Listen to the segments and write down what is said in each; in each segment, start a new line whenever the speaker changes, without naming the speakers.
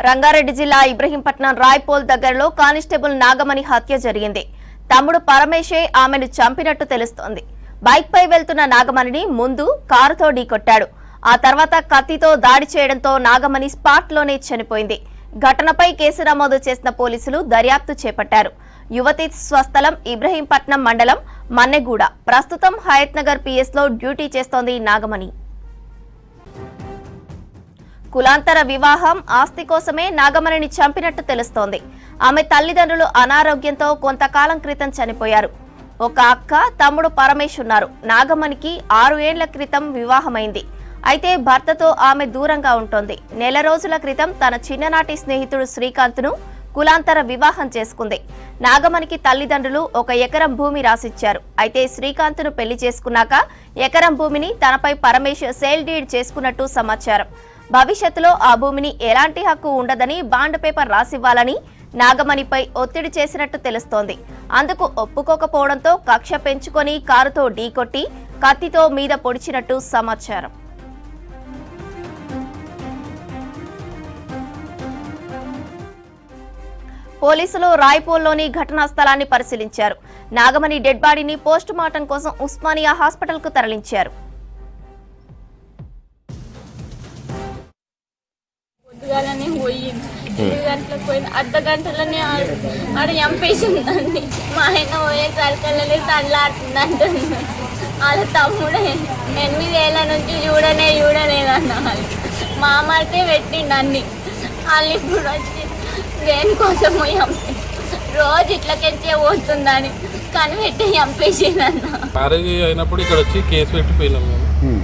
రంగారెడ్డి జిల్లా ఇబ్రహీంపట్నం రాయ్పోల్ దగ్గరలో కానిస్టేబుల్ నాగమణి హత్య జరిగింది. తమ్ముడు పరమేశే ఆమెను చంపినట్టు తెలుస్తోంది. బైక్ పై వెళ్తున్న నాగమణిని ముందు కారుతో ఢీకొట్టాడు. ఆ తర్వాత కత్తితో దాడి చేయడంతో నాగమణి స్పాట్ లోనే చనిపోయింది. ఘటనపై కేసు నమోదు చేసిన పోలీసులు దర్యాప్తు చేపట్టారు. యువతి స్వస్థలం ఇబ్రహీంపట్నం మండలం మన్నెగూడ. ప్రస్తుతం హయత్ నగర్ పిఎస్ లో డ్యూటీ చేస్తోంది నాగమణి. కులాంతర వివాహం ఆస్తి కోసమే నాగమణిని చంపినట్టు తెలుస్తోంది. ఆమె తల్లిదండ్రులు అనారోగ్యంతో కొంతకాలం క్రితం చనిపోయారు. ఒక అక్క, తమ్ముడు పరమేశ్ ఉన్నారు. నాగమణికి 6 ఏళ్ల క్రితం వివాహమైంది. అయితే భర్తతో ఆమె దూరంగా ఉంటోంది. నెల రోజుల క్రితం తన చిన్ననాటి స్నేహితుడు శ్రీకాంత్ను కులాంతర వివాహం చేసుకుంది. నాగమణికి తల్లిదండ్రులు 1 ఎకరం భూమి రాసిచ్చారు. అయితే శ్రీకాంత్ను పెళ్లి చేసుకున్నాక ఎకరం భూమిని తనపై పరమేశ్ సేల్ డీడ్ చేసుకున్నట్టు సమాచారం. భవిష్యత్తులో ఆ భూమిని ఎలాంటి హక్కు ఉండదని బాండ్ పేపర్ రాసివ్వాలని నాగమణిపై ఒత్తిడి చేసినట్టు తెలుస్తోంది. అందుకు ఒప్పుకోకపోవడంతో కక్ష పెంచుకొని కారుతో ఢీకొట్టి కత్తితో మీద పొడిచినట్టు సమాచారం. పోలీసులు రాయ్పోల్లోని ఘటనా స్థలాన్ని పరిశీలించారు. నాగమణి డెడ్ బాడీని పోస్ట్ మార్టం కోసం ఉస్మానియా హాస్పిటల్ కు తరలించారు.
పోయింది 2 గంటలకు పోయింది. అర్ధ గంటలోనే ఆడ చంపేసిందండి. మా ఆయన పోయేసరికల్లోనే తల్లాడుతుంది అంటుంది. వాళ్ళ తమ్ముడే 8 ఏళ్ళ నుంచి చూడలేదన్న వాళ్ళు మామడితే పెట్టిండు అన్ని. వాళ్ళు ఇప్పుడు వచ్చి దేనికోసమో రోజు ఇట్లకెచ్చే పోతుందని కానీ పెట్టి చంపేసిందన్న.
మ్యారేజ్ అయినప్పుడు ఇక్కడ వచ్చి కేసు పెట్టిపోయినాం మేము.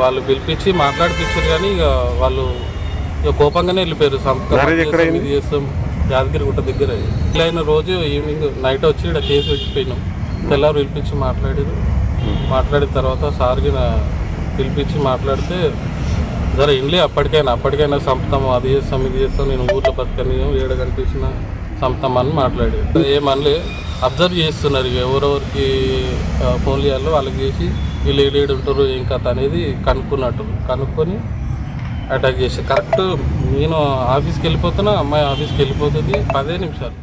వాళ్ళు పిలిపించి మాట్లాడిపించారు కానీ ఇక వాళ్ళు కోపంగానే వెళ్ళిపోయారు. ఇది చేస్తాం యాదగిరిగుట్ట దగ్గర అయిన రోజు ఈవినింగ్ నైట్ వచ్చి ఇక్కడ కేసు పెట్టిపోయినాం. తెల్లారు పిలిపించి మాట్లాడిన తర్వాత సార్కి పిలిపించి మాట్లాడితే జర ఇండ్లే అప్పటికైనా సంపుతాము, అది చేస్తాం ఇది చేస్తాం, నేను ఊర్లో బతకని ఏడ కనిపించిన సంపుతామని మాట్లాడాడు. ఏమనలే అబ్జర్వ్ చేస్తున్నారు. ఇక ఎవరెవరికి ఫోన్ చేయాలో వాళ్ళకి చేసి వీళ్ళు ఏడేడు ఉంటారు ఏం కథ అనేది కనుక్కొని అటాక్ చేసి కరెక్ట్ నేను ఆఫీస్కి వెళ్ళిపోతున్నా, అమ్మాయి ఆఫీస్కి వెళ్ళిపోతుంది 10 నిమిషాలు.